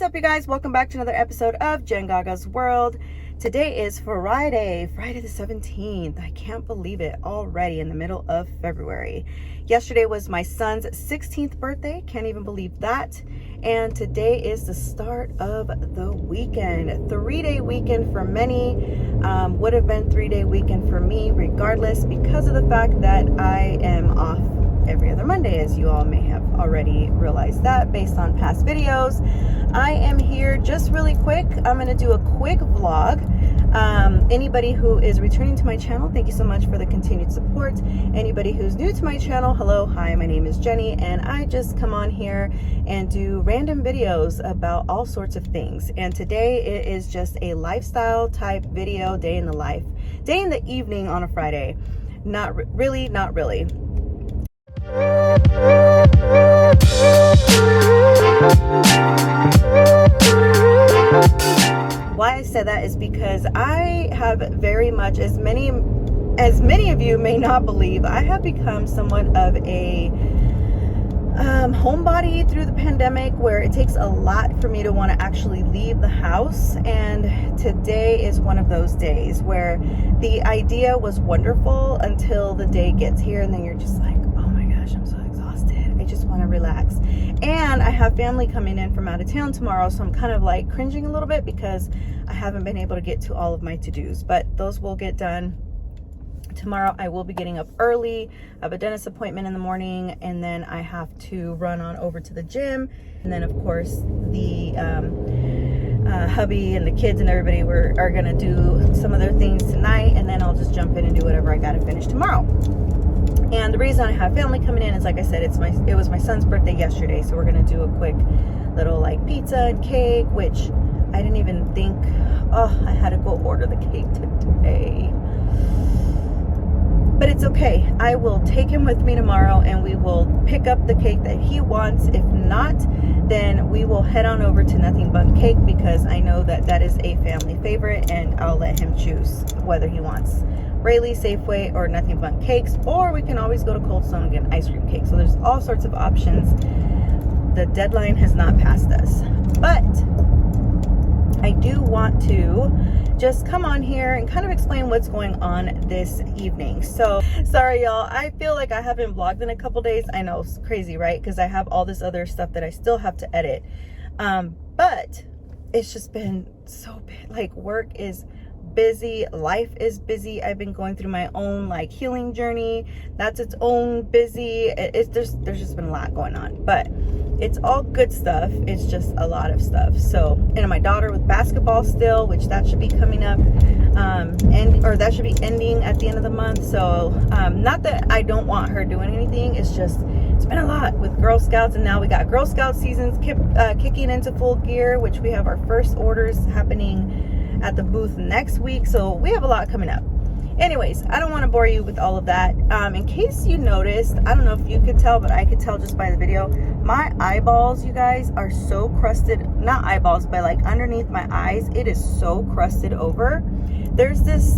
What's up, you guys? Welcome back to another episode of Jen Gaga's World. Today is Friday the 17th. I can't believe it, already in the middle of February. Yesterday was my son's 16th birthday. Can't even believe that. And today is the start of the weekend. 3-day weekend for many. Would have been 3-day weekend for me regardless, because of the fact that I am off every other Monday, as you all may have already realized that based on past videos. I am here just really quick. I'm going to do a quick vlog. Anybody who is returning to my channel, thank you so much for the continued support. Anybody who's new to my channel, hello, hi, my name is Jenny, and I just come on here and do random videos about all sorts of things. And today it is just a lifestyle type video, day in the evening on a Friday. Not really. Why I said that is because I have very much, as many of you may not believe, I have become somewhat of a homebody through the pandemic, where it takes a lot for me to want to actually leave the house. And today is one of those days where the idea was wonderful until the day gets here, and then you're just like, oh my gosh, I'm so exhausted. I just want to relax. And I have family coming in from out of town tomorrow, so I'm kind of like cringing a little bit because I haven't been able to get to all of my to-dos, but those will get done. Tomorrow I will be getting up early. I have a dentist appointment in the morning, and then I have to run on over to the gym. And then of course the hubby and the kids and everybody are gonna do some of their things tonight, and then I'll just jump in and do whatever I gotta finish tomorrow. And the reason I have family coming in is, like I said, it was my son's birthday yesterday, so we're gonna do a quick little like pizza and cake, which I didn't even think, I had to go order the cake today. But it's okay. I will take him with me tomorrow, and we will pick up the cake that he wants. If not, then we will head on over to Nothing But Cake, because I know that is a family favorite, and I'll let him choose whether he wants Rayleigh, Safeway, or Nothing But Cakes, or we can always go to Cold Stone and get an ice cream cake. So there's all sorts of options. The deadline has not passed us, but I do want to just come on here and kind of explain what's going on this evening. So sorry y'all, I feel like I haven't vlogged in a couple days. I know, it's crazy, right? Because I have all this other stuff that I still have to edit, but it's just been so big. Like, work is busy, life is busy. I've been going through my own like healing journey. That's its own busy. There's just been a lot going on, but it's all good stuff. It's just a lot of stuff. So, and my daughter with basketball still, which that should be coming up, or that should be ending at the end of the month. So, not that I don't want her doing anything. It's just, it's been a lot with Girl Scouts, and now we got Girl Scout seasons kicking into full gear, which we have our first orders happening at the booth next week. So we have a lot coming up. Anyways, I don't want to bore you with all of that. In case you noticed, I don't know if you could tell, but I could tell just by the video, my eyeballs, you guys, are so crusted. Not eyeballs, but like underneath my eyes, it is so crusted over. There's this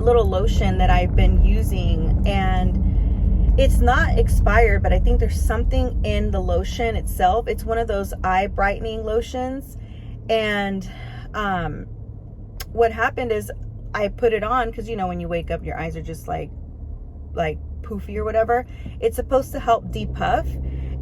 little lotion that I've been using, and it's not expired, but I think there's something in the lotion itself. It's one of those eye brightening lotions, and what happened is I put it on because, you know, when you wake up, your eyes are just like poofy or whatever. It's supposed to help depuff,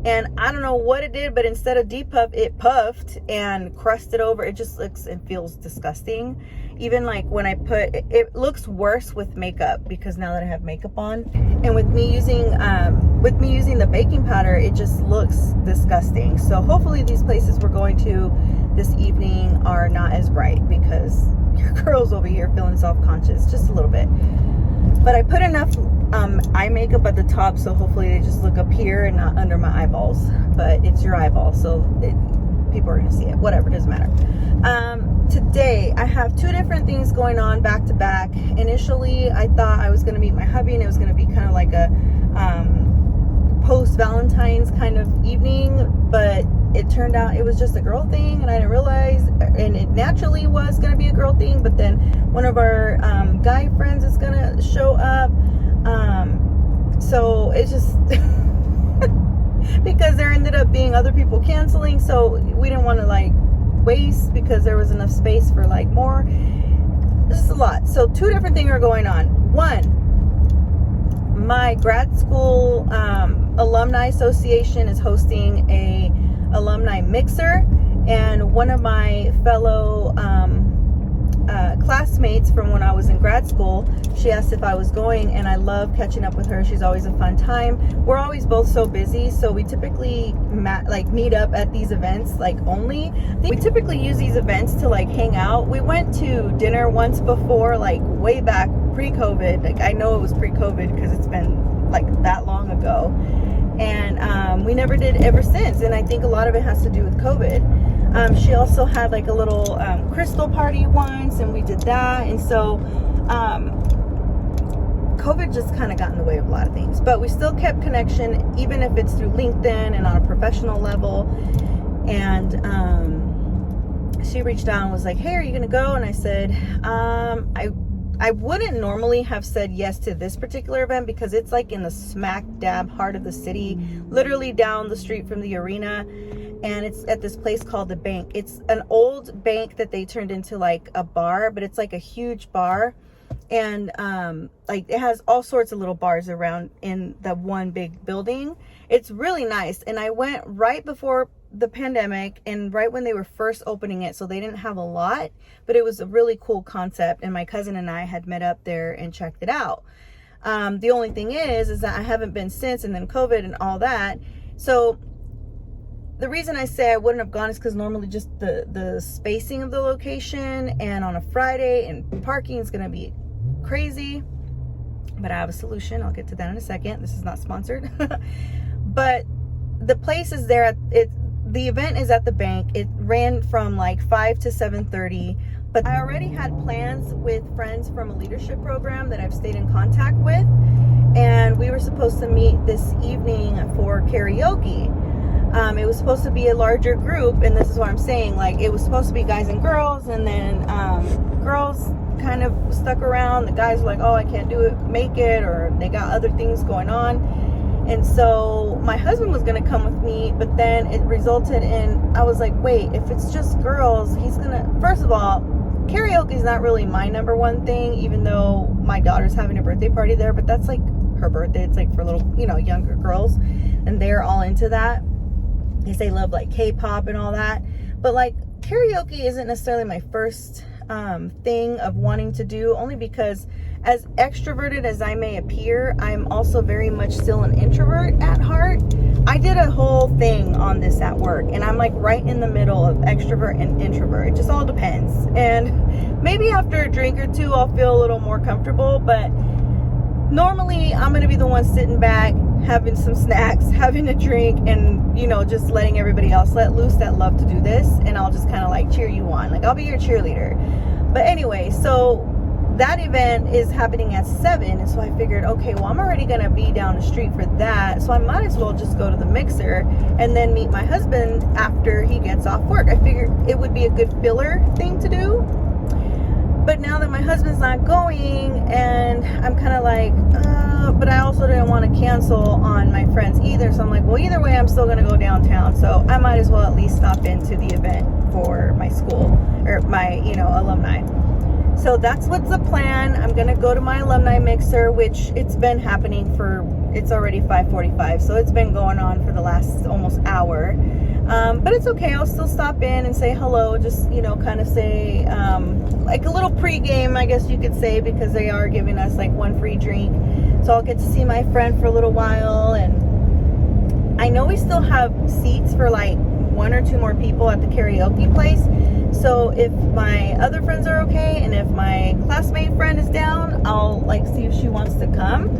and I don't know what it did, but instead of depuff, it puffed and crusted over. It just looks and feels disgusting. Even like when I put it looks worse with makeup, because now that I have makeup on, and with me using the baking powder, it just looks disgusting. So hopefully these places we're going to this evening are not as bright, because your girl's over here feeling self-conscious just a little bit. But I put enough eye makeup at the top, so hopefully they just look up here and not under my eyeballs. But it's your eyeball, so people are gonna see it. Whatever, doesn't matter. Today I have two different things going on back to back. Initially, I thought I was gonna meet my hubby, and it was gonna be kind of like a post-Valentine's kind of evening, but it turned out it was just a girl thing, and I didn't realize, and it naturally was going to be a girl thing, but then one of our guy friends is going to show up, so it's just because there ended up being other people canceling, so we didn't want to like waste, because there was enough space for like more. This is a lot. So 2 different things are going on. One, my grad school alumni association is hosting a alumni mixer, and one of my fellow classmates from when I was in grad school, she asked if I was going, and I love catching up with her. She's always a fun time. We're always both so busy, so we typically meet up at these events only. We typically use these events to hang out. We went to dinner once before, way back pre-COVID. I know it was pre-COVID because it's been that long ago, and we never did ever since, and I think a lot of it has to do with COVID. She also had a little crystal party once, and we did that. And so COVID just kind of got in the way of a lot of things, but we still kept connection, even if it's through LinkedIn and on a professional level. And she reached out and was like, hey, are you gonna go? And I said, I wouldn't normally have said yes to this particular event, because it's in the smack dab heart of the city, literally down the street from the arena. And it's at this place called the Bank. It's an old bank that they turned into a bar, but it's a huge bar. And it has all sorts of little bars around in the one big building. It's really nice. And I went right before the pandemic and right when they were first opening it, so they didn't have a lot, but it was a really cool concept, and my cousin and I had met up there and checked it out. The only thing is that I haven't been since, and then COVID and all that. So the reason I say I wouldn't have gone is because normally just the spacing of the location, and on a Friday, and parking is going to be crazy. But I have a solution. I'll get to that in a second. This is not sponsored. But the place is there. The event is at the Bank. It ran from 5 to 7:30. But I already had plans with friends from a leadership program that I've stayed in contact with. And we were supposed to meet this evening for karaoke. It was supposed to be a larger group, and this is what I'm saying, it was supposed to be guys and girls, and then girls kind of stuck around. The guys were like, oh, I can't make it, or they got other things going on. And so my husband was gonna come with me, but then it resulted in, I was like, wait, if it's just girls, first of all, karaoke is not really my number one thing, even though my daughter's having a birthday party there, but that's her birthday. It's for little, younger girls, and they're all into that. They love K-pop and all that, but karaoke isn't necessarily my first thing of wanting to do, only because as extroverted as I may appear, I'm also very much still an introvert at heart. I did a whole thing on this at work, and I'm right in the middle of extrovert and introvert. It just all depends, and maybe after a drink or two I'll feel a little more comfortable, but normally I'm gonna be the one sitting back, having some snacks, having a drink, and just letting everybody else let loose that love to do this, and I'll just kind of cheer you on. I'll be your cheerleader. But anyway, so that event is happening at 7, and so I figured, okay, well, I'm already gonna be down the street for that, so I might as well just go to the mixer and then meet my husband after he gets off work. I figured it would be a good filler thing to do. But now that my husband's not going, and I'm kind of but I also didn't want to cancel on my friends either. So I'm well, either way, I'm still going to go downtown. So I might as well at least stop into the event for my school, or my, alumni. So that's what's the plan. I'm going to go to my alumni mixer, which it's been happening it's already 5:45. So it's been going on for the last almost hour. But it's okay. I'll still stop in and say hello. Just, kind of say, a little pregame, I guess you could say, because they are giving us one free drink. So I'll get to see my friend for a little while. And I know we still have seats for 1 or 2 more people at the karaoke place. So if my other friends are okay, and if my classmate friend is down, I'll see if she wants to come.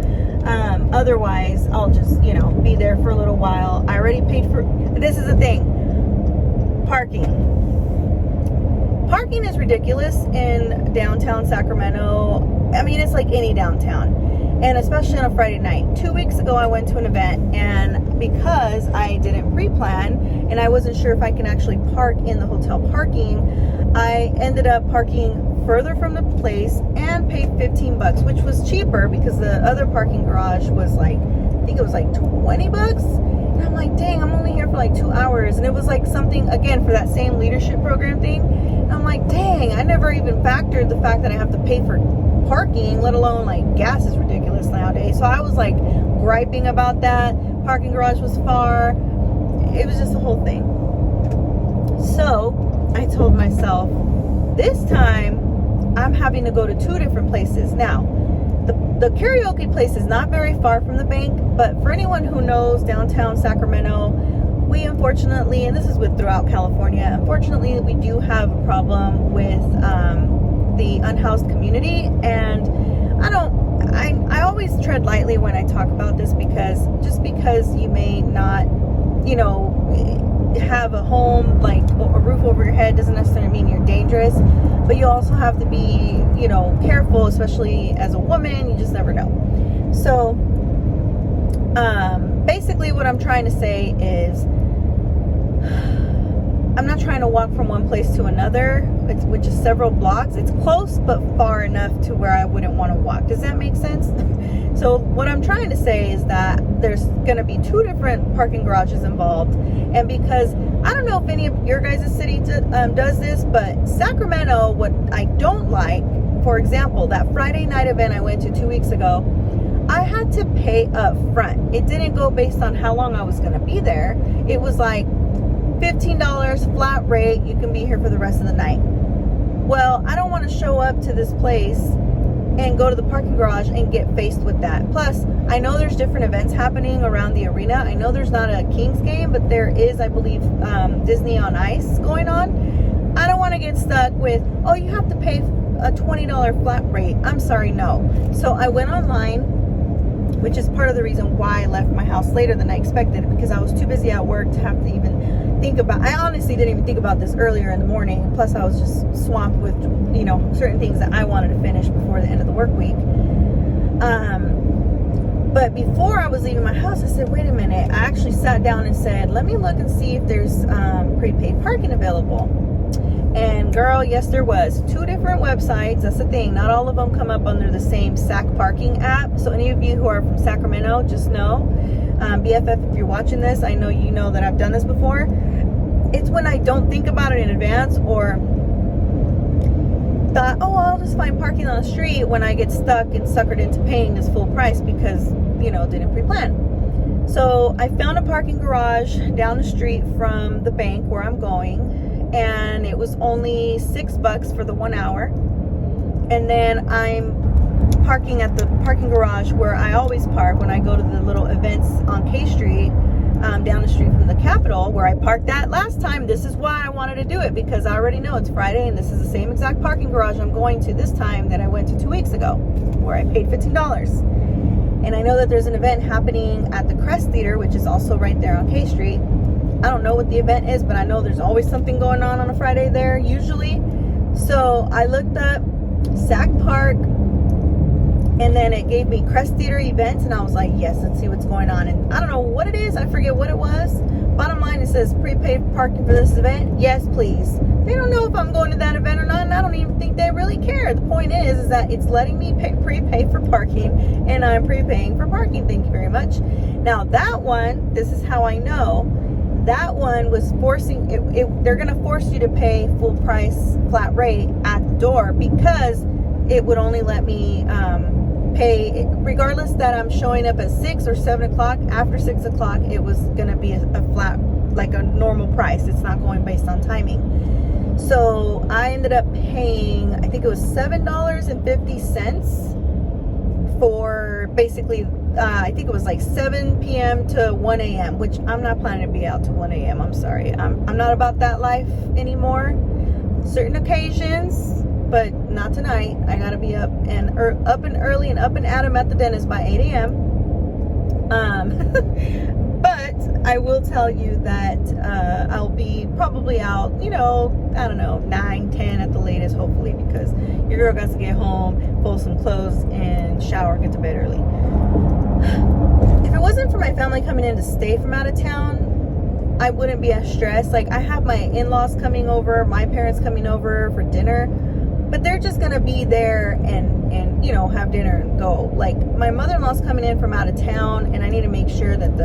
Otherwise, I'll just, be there for a little while. I already paid for, this is the thing, parking. Parking is ridiculous in downtown Sacramento. I mean, it's like any downtown, and especially on a Friday night. 2 weeks ago, I went to an event, and because I didn't pre-plan, and I wasn't sure if I can actually park in the hotel parking, I ended up parking further from the place and paid $15, which was cheaper because the other parking garage was I think it was $20. And I'm dang, hours. And it was like something, again, for that same leadership program thing. And I'm like, dang, I never even factored the fact that I have to pay for parking, let alone like gas is ridiculous nowadays. So I was like griping about that. Parking garage was far. It was just a whole thing. So I told myself, this time I'm having to go to 2 different places. Now, the karaoke place is not very far from the bank, but for anyone who knows downtown Sacramento, we unfortunately, and this is with throughout California, unfortunately we do have a problem with the unhoused community. And I always tread lightly when I talk about this, because just because you may not, you know, have a home, like a roof over your head, doesn't necessarily mean you're dangerous. But you also have to be, you know, careful, especially as a woman. You just never know. So basically what I'm trying to say is, I'm not trying to walk from one place to another, which is several blocks. It's close, but far enough to where I wouldn't want to walk. Does that make sense? So what I'm trying to say is that there's going to be 2 different parking garages involved. And because I don't know if any of your guys' city does this, but Sacramento, what I don't like, for example, that Friday night event I went to 2 weeks ago, I had to pay up front. It didn't go based on how long I was going to be there. It was like $15 flat rate. You can be here for the rest of the night. Well, I don't want to show up to this place and go to the parking garage and get faced with that. Plus, I know there's different events happening around the arena. I know there's not a Kings game, but there is, I believe, Disney on Ice going on. I don't want to get stuck with, oh, you have to pay a $20 flat rate. I'm sorry, no. So I went online, which is part of the reason why I left my house later than I expected, because I was too busy at work to have to even think about. I honestly didn't even think about this earlier in the morning. Plus, I was just swamped with, you know, certain things that I wanted to finish before the end of the work week. But before I was leaving my house, I said, wait a minute. I actually sat down and said, let me look and see if there's prepaid parking available. And girl, yes, there was. 2 different websites. That's the thing. Not all of them come up under the same SAC parking app. So any of you who are from Sacramento, just know, BFF, if you're watching this, I know you know that I've done this before. It's when I don't think about it in advance, or thought, oh, I'll just find parking on the street, when I get stuck and suckered into paying this full price because, you know, didn't pre-plan. So I found a parking garage down the street from the bank where I'm going, and it was only $6 for the 1 hour. And then I'm parking at the parking garage where I always park when I go to the little events on K Street, down the street from the Capitol, where I parked that last time. This is why I wanted to do it, because I already know it's Friday, and this is the same exact parking garage I'm going to this time that I went to 2 weeks ago, where I paid $15. And I know that there's an event happening at the Crest Theater, which is also right there on K Street. I don't know what the event is, but I know there's always something going on a Friday there, usually. So I looked up Sac Park, and then it gave me Crest Theater events, and I was like, yes, let's see what's going on. And I don't know what it is. I forget what it was. Bottom line, it says prepaid parking for this event. Yes, please. They don't know if I'm going to that event or not, and I don't even think they really care. The point is that it's letting me prepay for parking, and I'm prepaying for parking. Thank you very much. Now that one, this is how I know. That one was forcing they're going to force you to pay full price flat rate at the door, because it would only let me pay, regardless that I'm showing up at 6 or 7 o'clock. After 6 o'clock, it was going to be a flat, like a normal price. It's not going based on timing. So I ended up paying, I think it was $7.50 for basically, I think it was like 7 p.m. to 1 a.m., which I'm not planning to be out to 1 a.m. I'm sorry. I'm not about that life anymore. Certain occasions, but not tonight. I gotta be up and early and up and at 'em at the dentist by 8 a.m. But I will tell you that I'll be probably out, you know, I don't know, 9, 10 at the latest, hopefully, because your girl got to get home, fold some clothes, and shower, get to bed early. If it wasn't for my family coming in to stay from out of town, I wouldn't be as stressed. Like, I have my in-laws coming over, my parents coming over for dinner, but they're just gonna be there and you know, have dinner and go. Like, my mother-in-law's coming in from out of town, and I need to make sure that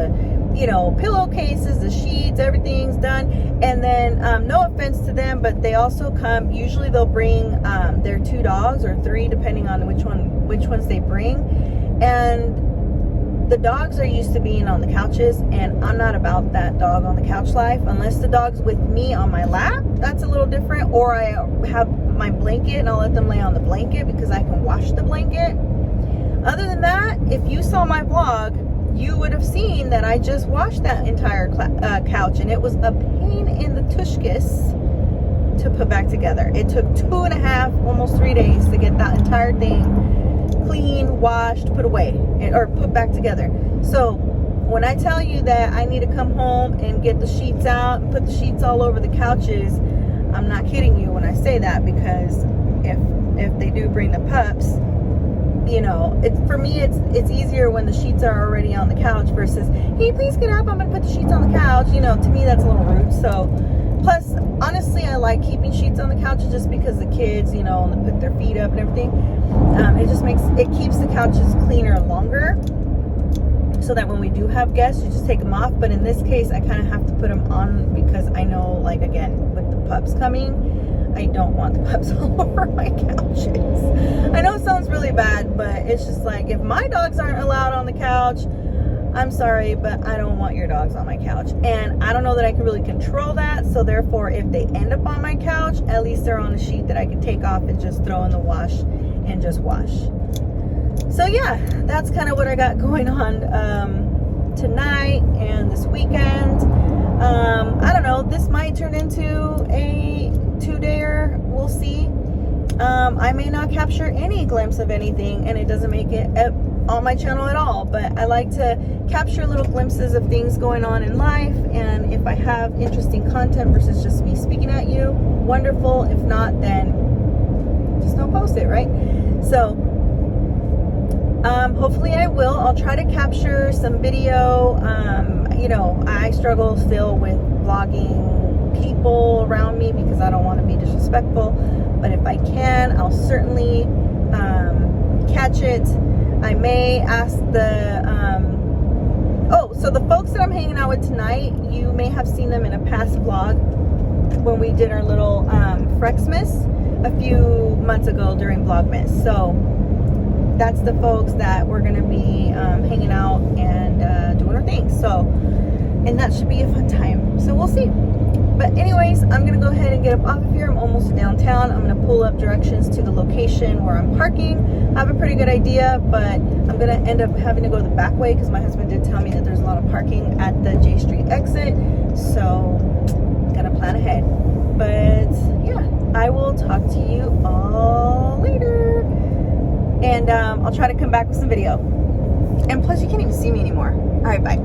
you know, pillowcases, the sheets, everything's done. And then no offense to them, but they also come, usually they'll bring their 2 dogs or 3 depending on which ones they bring. And the dogs are used to being on the couches, and I'm not about that dog on the couch life. Unless the dog's with me on my lap, that's a little different. Or I have my blanket and I'll let them lay on the blanket because I can wash the blanket. Other than that, if you saw my vlog, you would have seen that I just washed that entire couch, and it was a pain in the tushkis to put back together. It took 2.5, almost 3 days to get that entire thing clean, washed, put away, or put back together. So when I tell you that I need to come home and get the sheets out and put the sheets all over the couches, I'm not kidding you when I say that, because if they do bring the pups, you know, for me it's easier when the sheets are already on the couch versus, hey, please get up, I'm gonna put the sheets on the couch. You know, to me that's a little rude. So plus, honestly, I like keeping sheets on the couch just because the kids, you know, they put their feet up and everything. It keeps the couches cleaner longer, so that when we do have guests, you just take them off. But in this case, I kind of have to put them on because I know, like, again, with the pups coming, I don't want the pups all over my couches. I know it sounds really bad, but it's just like, if my dogs aren't allowed on the couch, I'm sorry, but I don't want your dogs on my couch. And I don't know that I can really control that. So therefore, if they end up on my couch, at least they're on a sheet that I can take off and just throw in the wash and just wash. So yeah, that's kind of what I got going on tonight and this weekend. I don't know, this might turn into a 2-dayer. We'll see. I may not capture any glimpse of anything, and it doesn't make it on my channel at all, but I like to capture little glimpses of things going on in life. And if I have interesting content versus just me speaking at you, wonderful. If not, then just don't post it, right? So hopefully I will. I'll try to capture some video. You know, I struggle still with vlogging people around me because I don't want to be disrespectful, but if I can, I'll certainly catch it. I may ask so the folks that I'm hanging out with tonight, you may have seen them in a past vlog when we did our little Frexmas a few months ago during Vlogmas. So that's the folks that we're going to be hanging out and doing our thing. So, and that should be a fun time. So we'll see. But anyways, I'm going to go ahead and get up off of here. I'm almost to downtown. I'm going to pull up directions to the location where I'm parking. I have a pretty good idea, but I'm going to end up having to go the back way because my husband did tell me that there's a lot of parking at the J Street exit. So I'm going to plan ahead. But yeah, I will talk to you all later. And I'll try to come back with some video. And plus, you can't even see me anymore. All right, bye.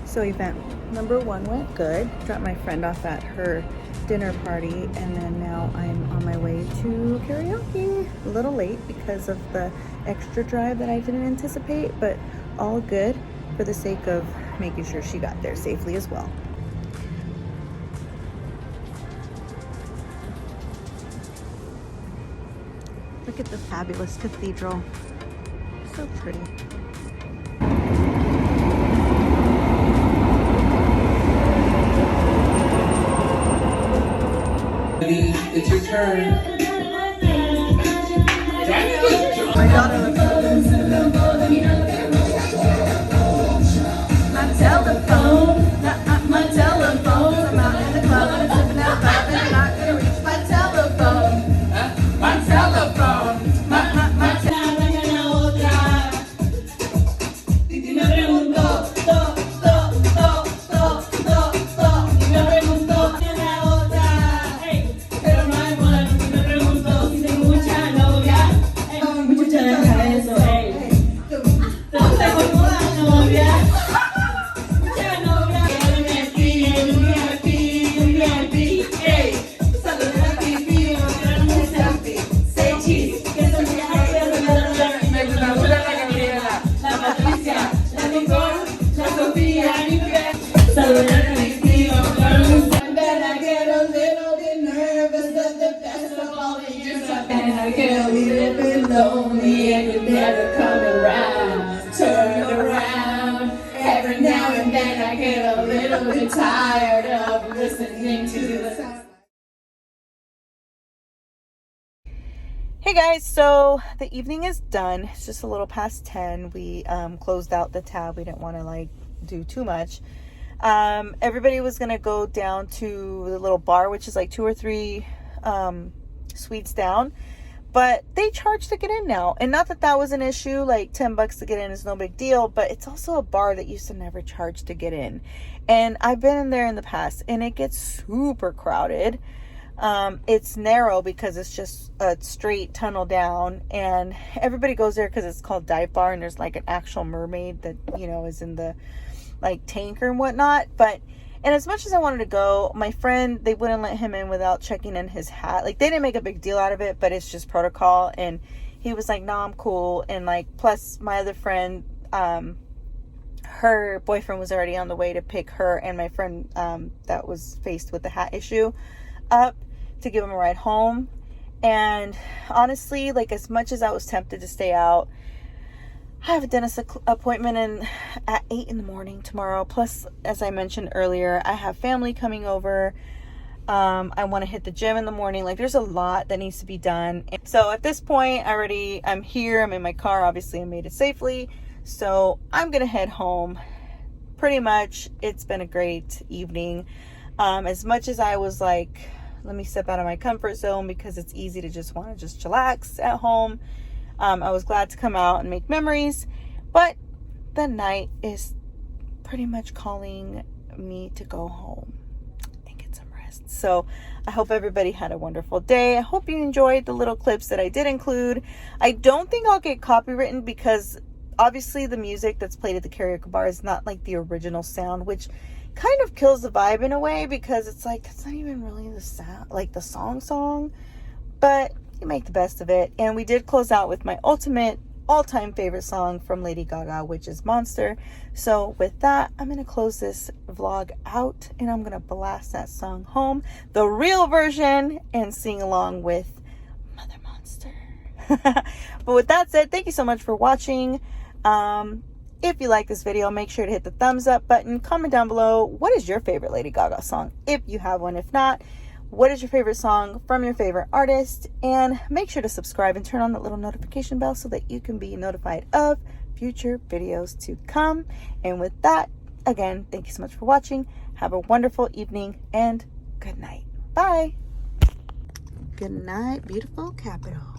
So event number 1 went good. Dropped my friend off at her dinner party, and then now I'm on my way to karaoke. A little late because of the extra drive that I didn't anticipate, but all good for the sake of making sure she got there safely as well. Look at the fabulous cathedral. So pretty. It's your turn. My daughter looks my telephone, my telephone. I'm out in the club and I'm sipping that vibe and I'm not gonna reach my telephone. My telephone. Every now and then I get a little bit tired of listening to the sound. Hey guys, so the evening is done. It's just a little past 10. We closed out the tab. We didn't want to like do too much. Everybody was gonna go down to the little bar, which is like 2 or 3 suites down, but they charge to get in now. And not that that was an issue, like $10 to get in is no big deal, but it's also a bar that used to never charge to get in. And I've been in there in the past and it gets super crowded. It's narrow because it's just a straight tunnel down, and everybody goes there because it's called dive bar, and there's like an actual mermaid that, you know, is in the like tank and whatnot. But, and as much as I wanted to go, my friend, they wouldn't let him in without checking in his hat. Like, they didn't make a big deal out of it, but it's just protocol. And he was like, no, I'm cool. And like, plus my other friend, her boyfriend was already on the way to pick her and my friend that was faced with the hat issue up to give him a ride home. And honestly, like, as much as I was tempted to stay out, I have a dentist appointment at 8 in the morning tomorrow. Plus, as I mentioned earlier, I have family coming over. I want to hit the gym in the morning. Like, there's a lot that needs to be done. And so at this point, I'm here. I'm in my car. Obviously, I made it safely. So I'm going to head home. Pretty much, it's been a great evening. As much as I was like, let me step out of my comfort zone because it's easy to just want to just chillax at home. I was glad to come out and make memories, but the night is pretty much calling me to go home and get some rest. So I hope everybody had a wonderful day. I hope you enjoyed the little clips that I did include. I don't think I'll get copywritten because obviously the music that's played at the karaoke bar is not like the original sound, which kind of kills the vibe in a way, because it's like, it's not even really the sound, like the song, but you make the best of it. And we did close out with my ultimate all-time favorite song from Lady Gaga, which is Monster. So with that, I'm going to close this vlog out and I'm going to blast that song home, the real version, and sing along with Mother Monster. But with that said, thank you so much for watching. If you like this video, make sure to hit the thumbs up button. Comment down below, what is your favorite Lady Gaga song, if you have one. If not, what is your favorite song from your favorite artist? And make sure to subscribe and turn on that little notification bell so that you can be notified of future videos to come. And with that, again, thank you so much for watching. Have a wonderful evening and good night. Bye. Good night, beautiful capital.